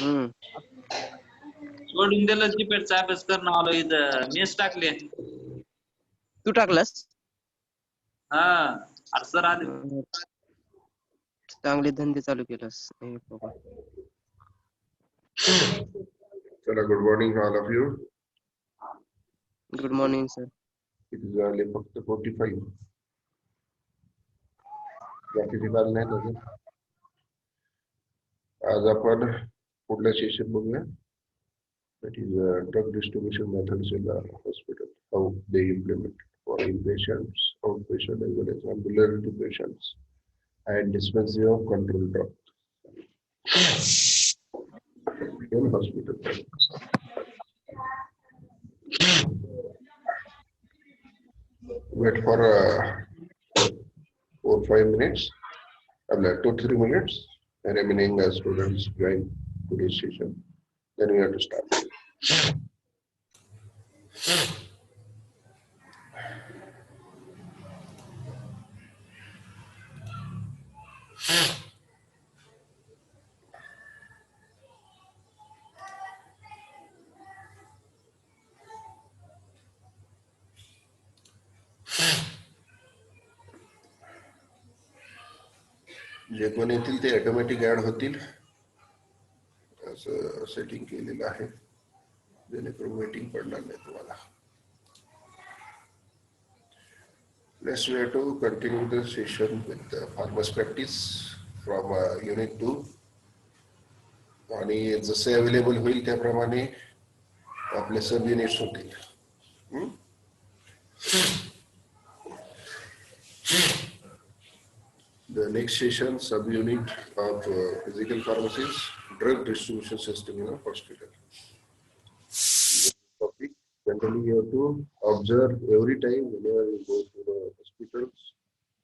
हम्म. सोडून दिलं जीपेडचा अभ्यास करणं आलो इथं मेस टाकले. तू टाकलास? हा अरे सर आले. चांगले धंदे चालू केलास. बाबा. Hello, good morning all of you. Good morning sir. It is only फक्त 45. बाकीचे काल नाही अजून. आज आपण पुढलं सेशन बघूया. That is drug distribution methods in the hospital. How they implement for inpatients, outpatient as well as ambulatory patients, and dispensing of control drugs in hospital. Wait for 4-5 minutes. 2-3 minutes. And remaining students join today's session. Then we have to start. जे कोण येतील ते automatic add होतील असं setting केलेलं आहे जेणेकरून waiting पडणार नाही तुम्हाला. Next we have to continue the session with the pharmacy practice from unit 2 आणि जसे अवेलेबल होईल त्याप्रमाणे आपले सब युनिट्स होतील. The next session, sub-unit of physical pharmacies, drug distribution system in a hospital. Topic. Generally, you have to observe every time whenever you go to the hospitals,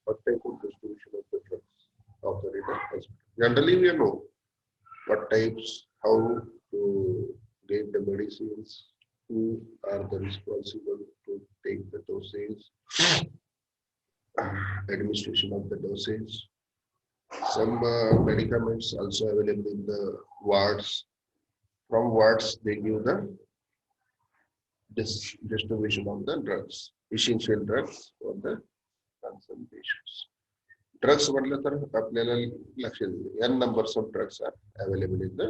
what type of distribution of the drugs offered in the hospital. Generally, we know what types, how to get the medicines, who are the responsible to take the dosage, administration of the dosage. Some medicaments also available in the wards. From wards, they give the distribution of the drugs, essential drugs for the concerned patients. Drugs म्हटलं तर आपल्याला लक्षात येईल n numbers of drugs are available in the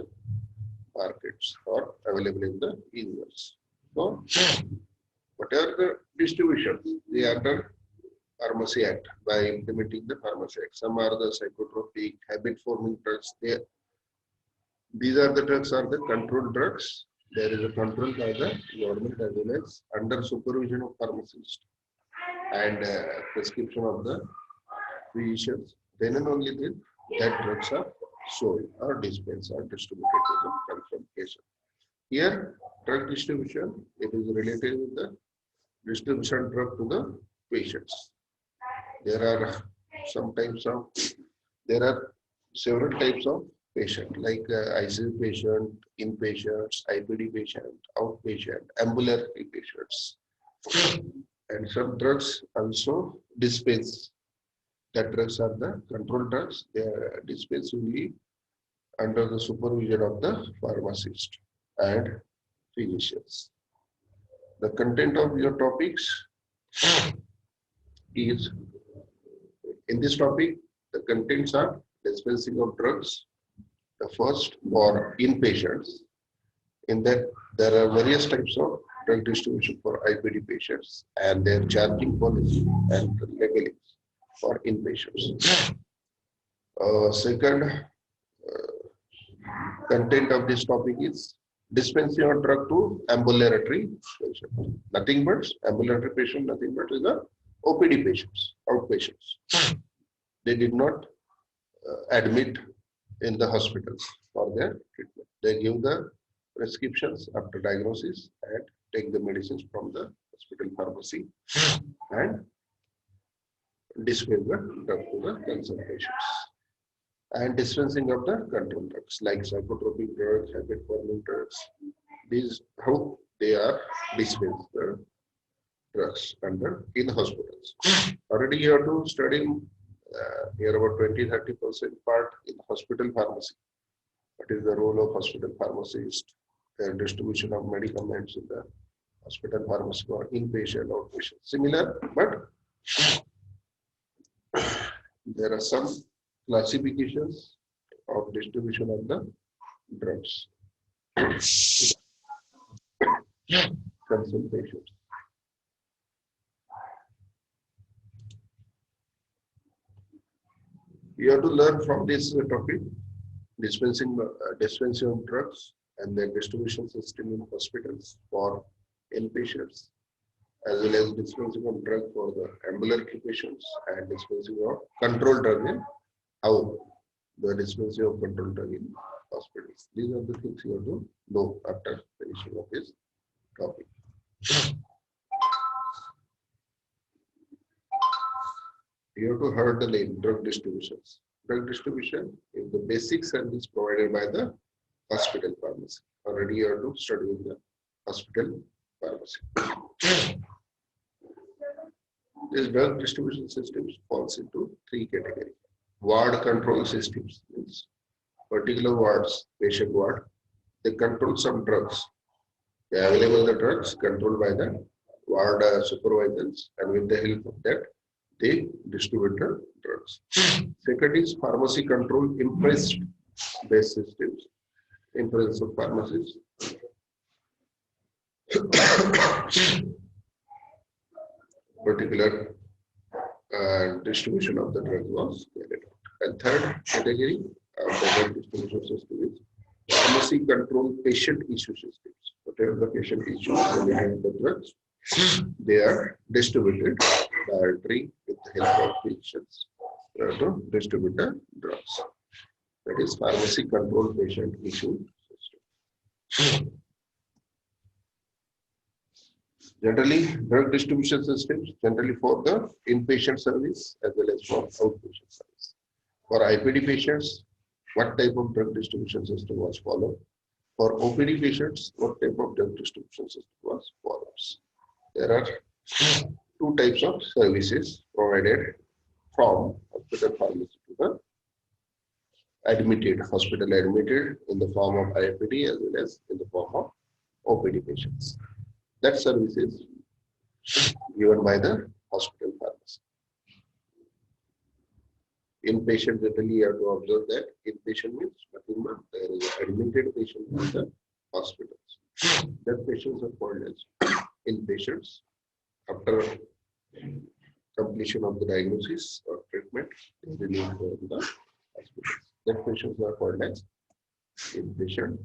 markets or available in the universe. So whatever the distribution, they are the Pharmacy Act by implementing the Pharmacy Act. Some are the psychotropic, habit-forming drugs. These are the drugs are the controlled drugs. There is a control by the government as well as under supervision of pharmacists and prescription of the physicians. Then and only then that drugs are sold or dispensed or distributed to the concerned patient. Here, drug distribution, it is related with the distribution drug to the patients. There are several types of patient like ICU patient, inpatients, IPD patient, outpatient, ambulatory patients, and some drugs also dispense. That drugs are the controlled drugs. They are dispensed only under the supervision of the pharmacist and physicians. The content of your topics is. In this topic, the contents are dispensing of drugs, the first for inpatients. In that, there are various types of drug distribution for IPD patients and their charging policy and labeling for inpatients. Second content of this topic is dispensing of drug to ambulatory patients. Nothing but ambulatory patient, nothing but is the OPD patients, outpatients. They did not admit in the hospitals for their treatment. They give the prescriptions after diagnosis and take the medicines from the hospital pharmacy and dispense the drug to the concerned patients. And dispensing of the control drugs like psychotropic drugs, habit-forming drugs. These how they are dispensed the drugs in hospitals. Already you have to study here about 20-30% part in hospital pharmacy. What is the role of hospital pharmacist? The distribution of medicaments in the hospital pharmacy for inpatient, outpatient. Similar, but there are some classifications of distribution of the drugs. Consultations. You have to learn from this topic, dispensing of drugs and their distribution system in hospitals for inpatients, as well as dispensing of drug for the ambulatory patients and dispensing of controlled drug in how the dispensing of controlled drug in hospitals. These are the things you have to know after finishing of this topic. You have to heard the name drug distributions. Drug distribution is the basic service provided by the hospital pharmacy. Already you have to study in the hospital pharmacy. This drug distribution systems falls into three categories. Ward control systems means particular wards, patient ward, they control some drugs. They available the drugs controlled by the ward supervisors, and with the help of that, they distribute the drugs. Second is pharmacy control impressed based systems, impress of pharmacies. Particular distribution of the drug was carried out. And third category of the drug distribution system is pharmacy control patient issue systems. Whatever the patient issues related to the drugs, they are distributed directly with the help of patients to distribute the drugs. That is pharmacy control patient issue system. Generally, drug distribution systems generally for the inpatient service as well as for outpatient service. For IPD patients, what type of drug distribution system was followed? For OPD patients, what type of drug distribution system was followed? There are two types of services provided from hospital pharmacy to the admitted, hospital admitted in the form of IPD as well as in the form of OPD patients. That service is given by the hospital pharmacy. Inpatient, generally you have to observe that inpatient means nothing but there is an admitted patient in the hospitals. That patients are called as inpatients. After completion of the diagnosis or treatment, they release from the hospitals. That patients are called as inpatient.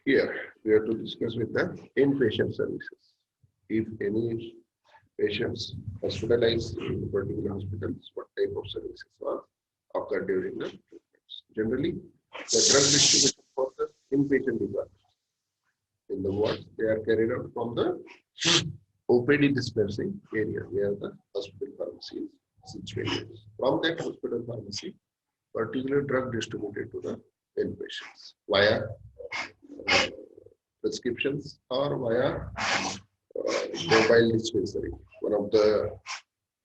Here, we have to discuss with the inpatient services. If any patients hospitalized in particular hospitals, what type of services are occurred during the treatments. Generally, the drug distribution for the inpatient department in the wards, they are carried out from the OPD dispensing area where the hospital pharmacy is situated. From that hospital pharmacy, particular drug distributed to the inpatients via prescriptions or via mobile dispensary. One of the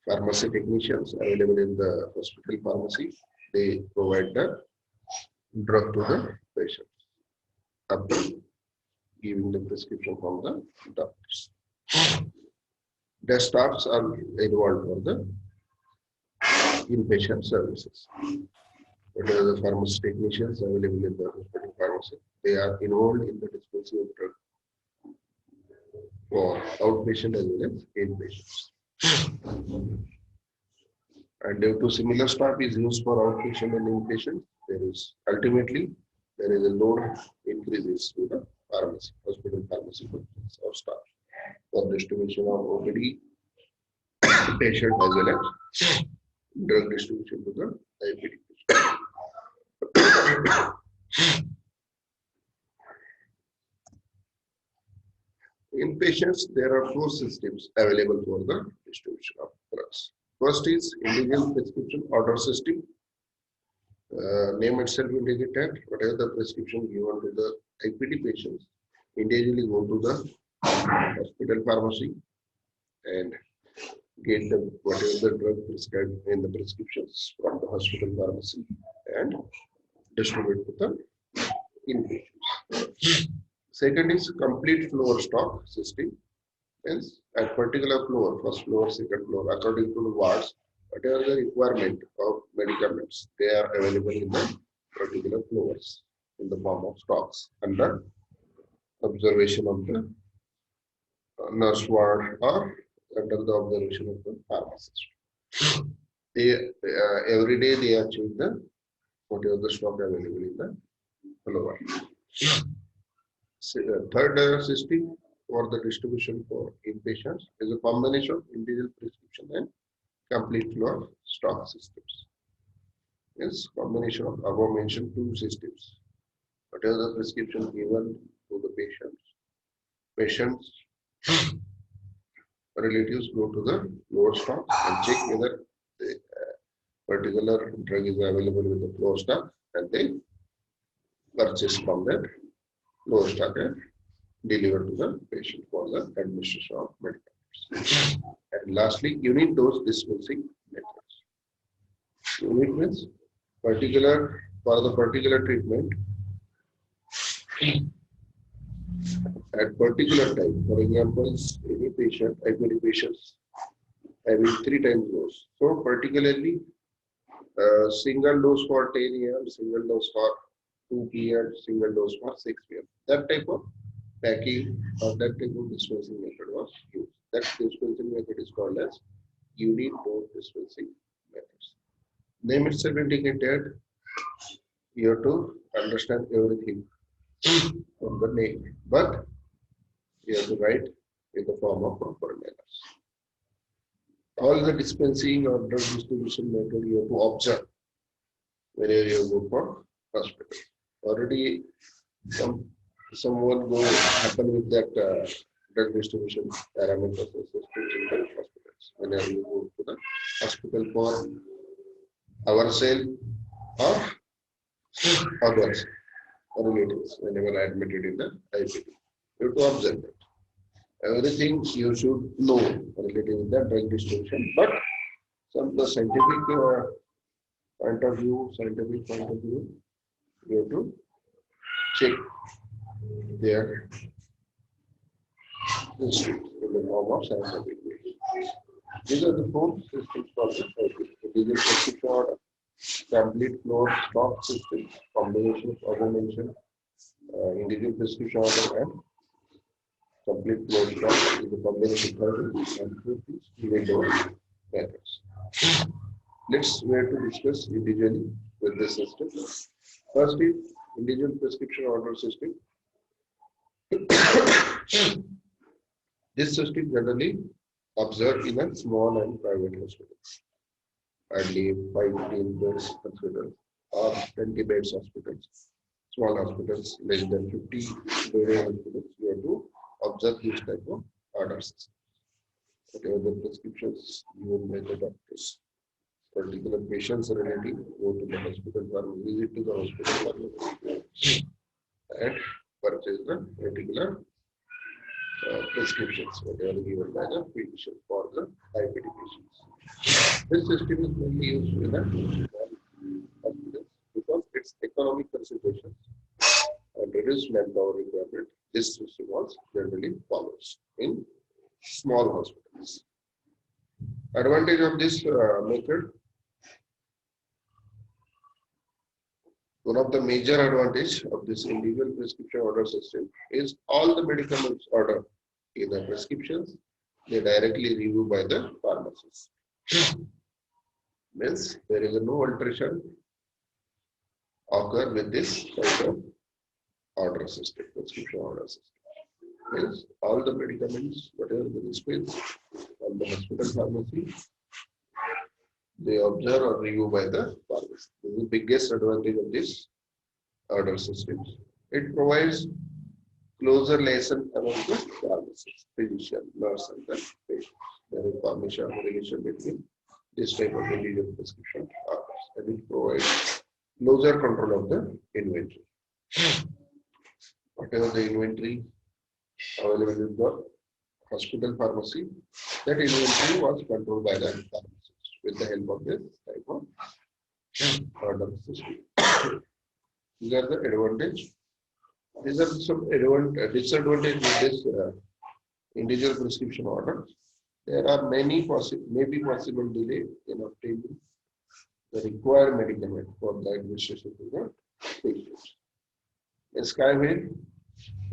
pharmacy technicians available in the hospital pharmacy, they provide the drug to the patient after giving the prescription from the doctors. The staffs are involved for the inpatient services. Whatever the pharmacy technicians available in the hospital pharmacy, they are involved in the dispensing of drug for outpatient as well as inpatients. And due to similar staff is used for outpatient and inpatient, there is ultimately there is a load increases to the pharmacy, hospital pharmacy or staff for distribution of OPD patient as well as drug distribution to the IPD patient. In patients, there are four systems available for the distribution of drugs. First is individual prescription order system. Name itself indicated whatever the prescription given to the IPD patients individually go to the hospital pharmacy and get the whatever the drug prescribed in the prescriptions from the hospital pharmacy and distribute to the inpatients. Second is complete floor stock system. Means at particular floor, first floor, second floor, according to the wards, whatever the requirement of medicaments, they are available in the particular floors in the form of stocks under observation of the nurse ward or under the observation of the pharmacist. They every day they are checking the whatever the stock available in the floor. Third system for the distribution for inpatients is a combination of individual prescription and complete floor stock systems. Yes, combination of above mentioned two systems. Whatever the prescription given to the patients relatives go to the floor stock and check whether the particular drug is available with the floor stock, and they purchase from that floor stock and deliver to the patient for the administration of medicaments. And lastly, unit dose dispensing methods. Unit means particular for the particular treatment at particular time. For example, any patient, many patients having 3 times dose. So particularly single dose for 10 AM, single dose for 2 PM, single dose for 6 PM. That type of packing or that type of dispensing method was used. That dispensing method is called as unit dose dispensing methods. Name itself indicated, you have to understand everything from the name, but you have to write in the form of proper manners. All the dispensing or drug distribution method you have to observe whenever you go for hospital. Already someone go happen with that drug distribution parameters in the hospitals. Whenever you go to the hospital for ourselves or others or relatives, whenever admitted in the IPD, you have to observe that. Everything you should know related with the drug distribution, but some the scientific point of view, you have to check their history in the form of scientific way. These are the 4 systems for the individual prescription order, complete floor stock system, combination of other mentioned individual prescription order and complete floor stock is a combination of unit dose methods. Let's where to discuss individually with the system. First is individual prescription order system. This system generally observed in a small and private hospitals, hardly 5 to 10 beds hospitals or 20 beds hospitals. Small hospitals, less than 50 bed hospitals, you have to observe this type of order system. Whatever the prescriptions given by the doctors, particular patient's relative go to the hospital or visit to the hospital and purchase the particular prescriptions, whatever given by the physician for the IPD patients. This system is mainly used in the hospitals because its economic considerations and reduced manpower requirement. This system was generally follows in small hospitals. Advantage of this method. One of the major advantage of this individual prescription order system is all the medicaments ordered in the prescriptions, they directly reviewed by the pharmacist. Means there is no alteration occur with this type of order system, prescription order system. Means all the medicaments, whatever the dispense from the hospital pharmacy, they observe or review by the pharmacist. This is the biggest advantage of this order system. It provides closer relation among the pharmacist, physician, nurse, and the patient. There is formation relation between this type of individual prescription orders, and it provides closer control of the inventory. Whatever the inventory available in the hospital pharmacy, that inventory was controlled by the pharmacist with the help of this type of order system. These are the advantage. These are some disadvantage with this individual prescription order. There are many possible delay in obtaining the required medicament for the administration to the patient. Yes, काय होईल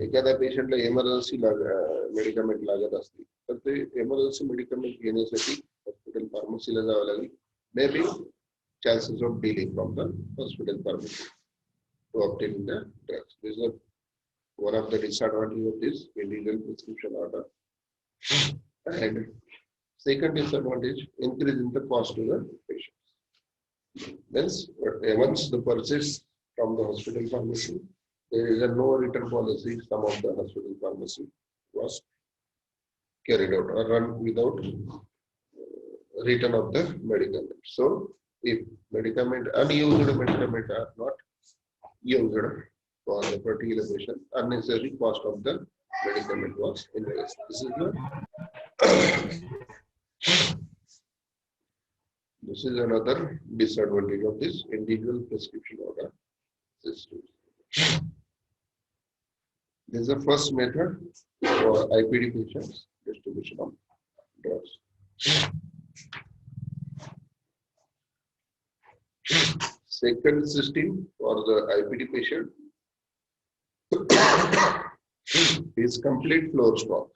एखाद्या पेशंटला emergency medicament लागत असते तर ते emergency medicament घेण्यासाठी hospital फार्मसीला जावं लागेल. May be chances of delay from the hospital pharmacy to obtain the drugs. This is one of the disadvantages of this individual prescription order. And second disadvantage, increase in the cost to the patients. Means once the purchase from the hospital pharmacy, there is a no return policy. Some of the hospital pharmacy was carried out or run without return of the medicament. So if unused medicament are not used for the particular patient, unnecessary cost of the medicament was increased. This is another disadvantage of this individual prescription order system. This is the first method for IPD patients, distribution of drugs. Second system for the IPD patient is complete floor stock.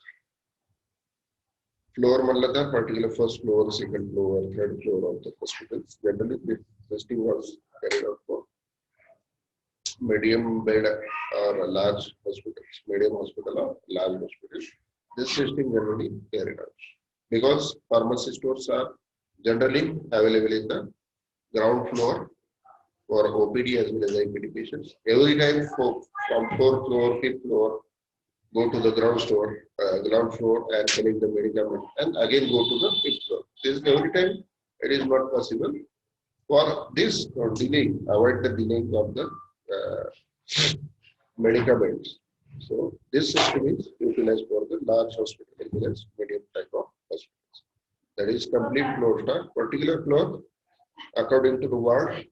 Floor मतलब particular first floor, second floor, third floor of the hospitals. Generally, this system was carried out for medium bed or a large hospitals, medium hospital or large hospital. This system generally carried out because pharmacy stores are generally available in the ground floor for OPD as well as IPD patients. Every time from 4th floor, 5th floor, go to the ground floor and collect the medicament and again go to the 5th floor. This every time it is not possible. For this delaying, avoid the delaying of the medicaments. So this system is utilized for the large hospital as well as medium type of hospitals. That is complete floor stock, particular floor according to the ward,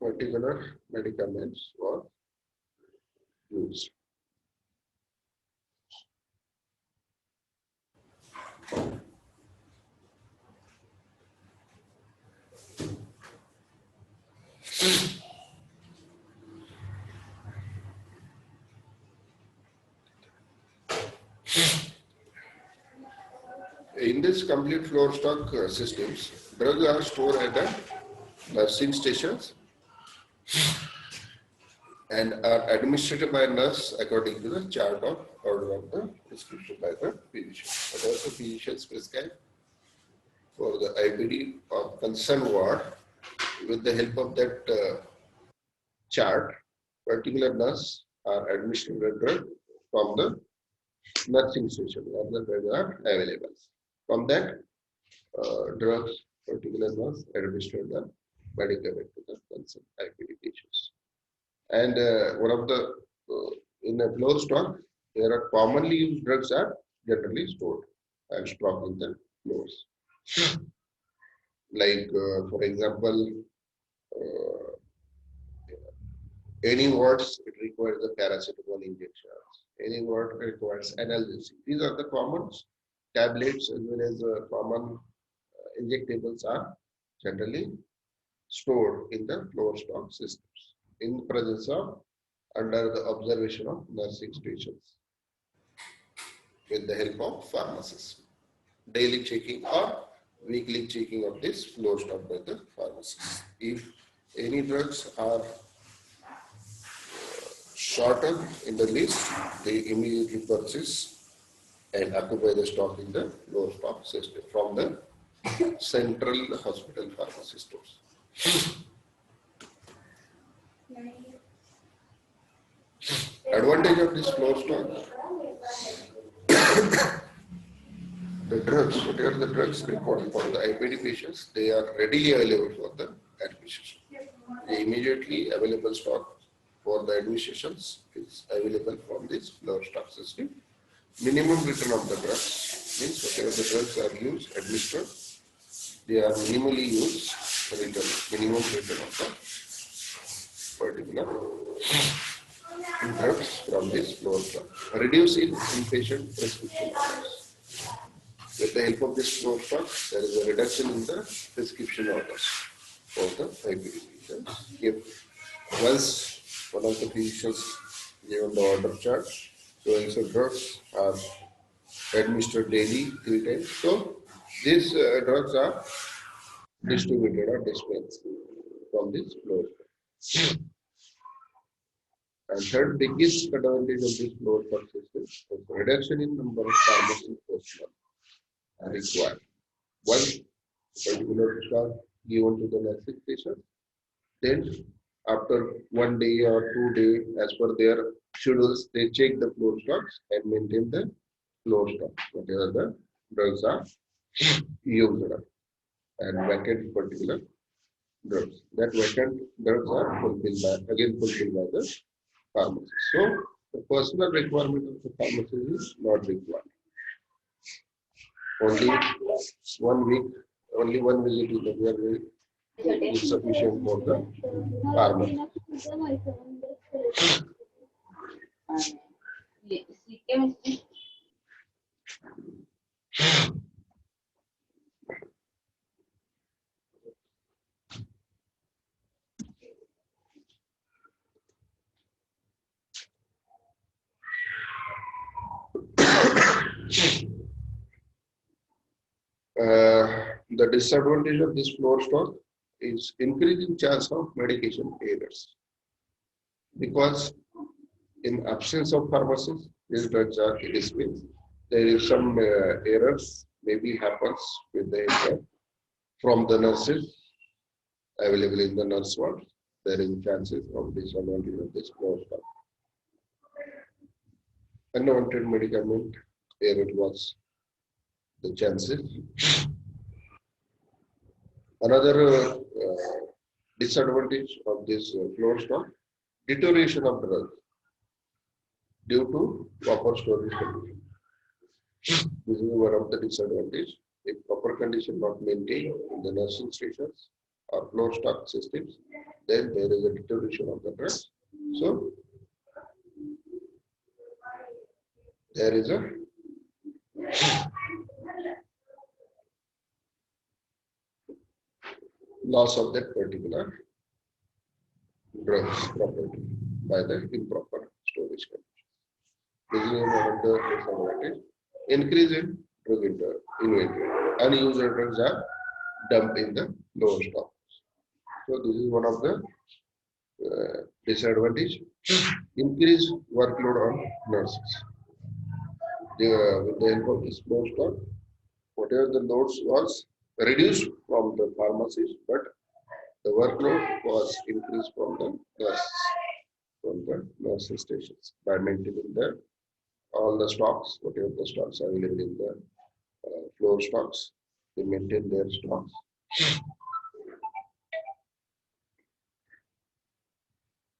particular medicaments were used. In this complete floor stock systems, drugs are stored at the nursing stations and are administered by nurse according to the chart of order of the prescription by the physician. But also physicians prescribe for the IPD of concerned ward with the help of that chart. Particular nurse are administered the drug from the nursing station where the drugs are available. From that drugs, particular nurse administered the medicament to the concerned IPD patients. And one of the in a floor stock, there are commonly used drugs are generally stored and stocked in the floors. Like for example, any wards it requires the paracetamol injections. Any ward requires analgesic. These are the common tablets as well as common injectables are generally stored in the floor stock systems in presence of under the observation of nursing stations with the help of pharmacists. Daily checking or weekly checking of this floor stock by the pharmacists. If any drugs are shorter in the list, they immediately purchase and occupy the stock in the floor stock system from the central hospital pharmacy stores. Advantage of this floor stock. The drugs, whatever the drugs required for the IPD patients, they are readily available for the administration. They immediately available stock for the administrations is available from this floor stock system. Minimum return of the drugs means whatever the drugs are used, administered, they are minimally used, minimum return of the particular drugs from this floor stock. Reduce in inpatient prescription orders. With the help of this floor stock, there is a reduction in the prescription orders for the IPD patients. If once one of the physicians given the order chart, so drugs are administered daily 3 times. So these drugs are distributed or dispensed from this floor. And third biggest advantage of this floor system is reduction in number of pharmacy personnel are required. One particular stock given to the nursing patient, then after 1 day or 2 days, as per their schedules, they check the floor stocks and maintain the floor stock, whatever the drugs are used and vacant particular drugs. That vacant drugs are fulfilled by the pharmacist. So the personal requirement of the pharmacist is not required. Only 1 week, only one visit to the week is sufficient for the pharmacist. The disadvantage of this floor stock is increasing chance of medication errors, because in absence of pharmacists, these drugs are dispensed. There is some errors maybe happens with the data from the nurses available in the nurse ward. There is chances of disadvantage of this floor stock. Unwanted medicament error was the chances. Another disadvantage of this floor stock, deterioration of drugs due to proper storage condition. This is one of the disadvantages. If proper condition not maintained in the nursing stations or floor stock systems, then there is a deterioration of the drugs. So there is a loss of that particular drugs property by the improper storage condition. This is one of the disadvantages. Increase in drug inventory. Unused drugs are dumped in the lower stock. So this is one of the disadvantage. Increase workload on nurses. With the help of this low stock, whatever the loads was reduced from the pharmacies, but the workload was increased from the nursing stations by maintaining all the stocks, whatever the stocks are available in the floor stocks, they maintain their stocks.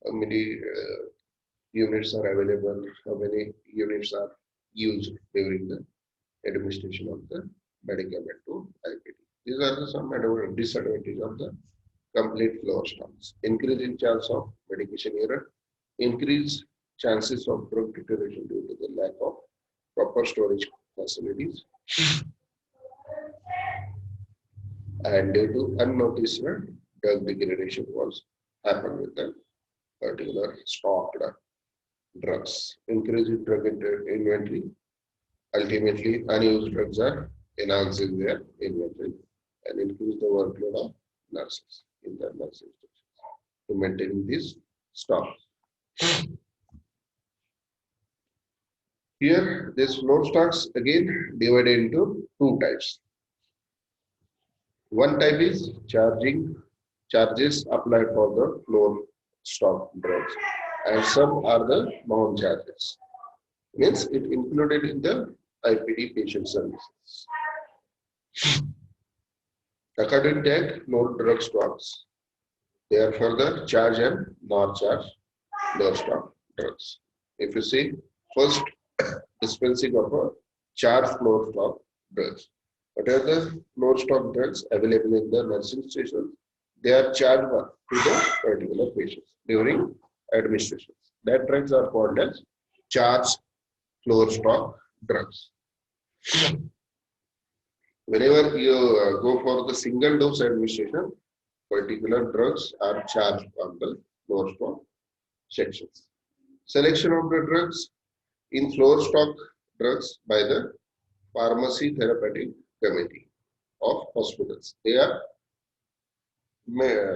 How many units are available, how many units are used during the administration of the medicament to IPD. These are some disadvantages of the complete floor stocks. Increase in chance of medication error, increase chances of drug deterioration due to the lack of proper storage facilities, and due to unnoticed drug degradation was happened with the particular stocked drugs. Increase in drug inventory. Ultimately, unused drugs are enhancing their inventory and increase the workload of nurses in the nursing stations to maintain this stock. Here, this floor stocks again divided into 2 types. One type is charges applied for the floor stock drugs, and some are the non-charges. Means it included in the IPD patient services. According to that, no drug stocks, they are further charge and non-charge lower stock drugs. If you see, first dispensing of a charged lower stock drugs. Whatever the lower stock drugs available in the nursing station, they are charged to the particular patients during administration. That drugs are called as charged lower stock drugs. Whenever you go for the single dose administration, particular drugs are charged on the lower stock sections. Selection of the drugs in lower stock drugs by the Pharmacy Therapeutic Committee of hospitals. They are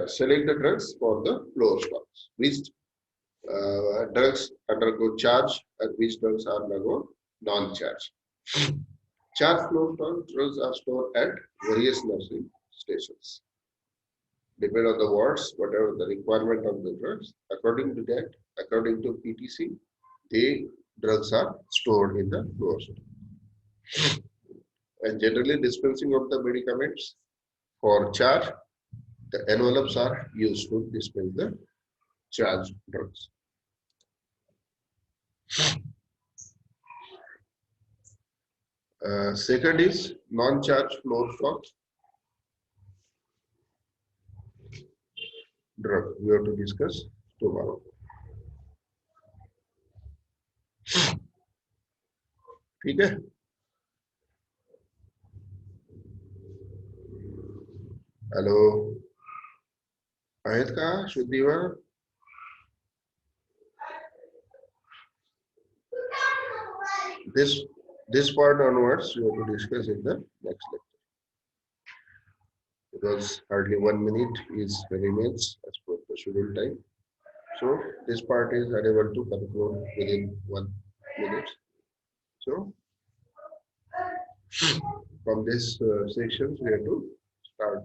select the drugs for the lower stocks. Which drugs undergo charge and which drugs undergo non-charge. Charge lower stock drugs are stored at various nursing stations. Depend on the wards, whatever the requirement of the drugs. According to that, according to PTC, the drugs are stored in the lower stock. And generally dispensing of the medicaments for charge, the envelopes are used to dispense the charge drugs. Second is non-charge lower stock drug. We have to discuss tomorrow. ठीक है? Hello, आहेत का शुद्धीवर? This part onwards we have to discuss in the next lecture, because hardly 1 minute is remains as per the scheduled time. So this part is unable to conclude within 1 minute. So from this sections we have to start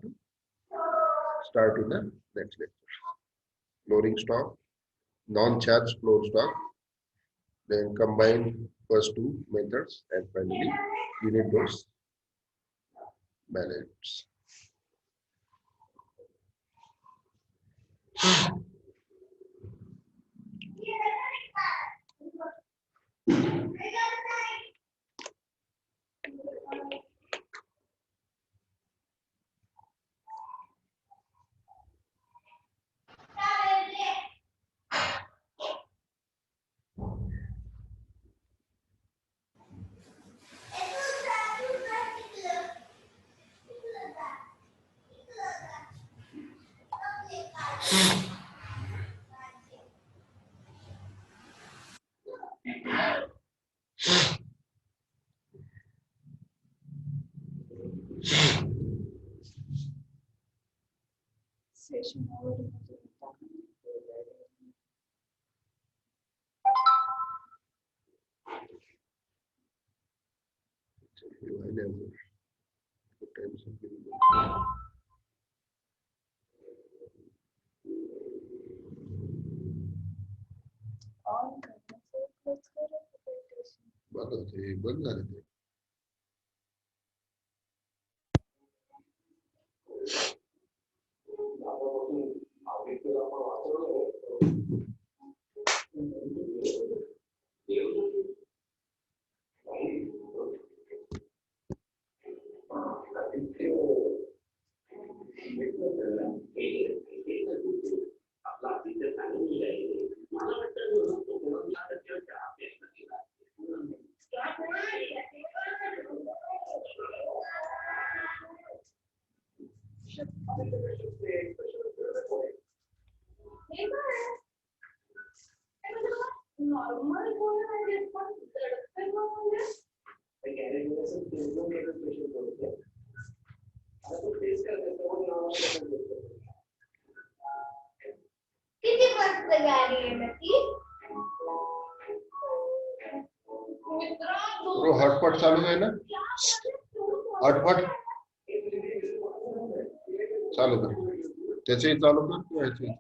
in the next lecture. Loading stock, non-charged load stock, then combine first two methods, and finally unit dose balance. बंद झाले ते. Hotpot चालू आहे ना, hotpot चालू कर, त्याचेही चालू कर किंवा ह्याचेही.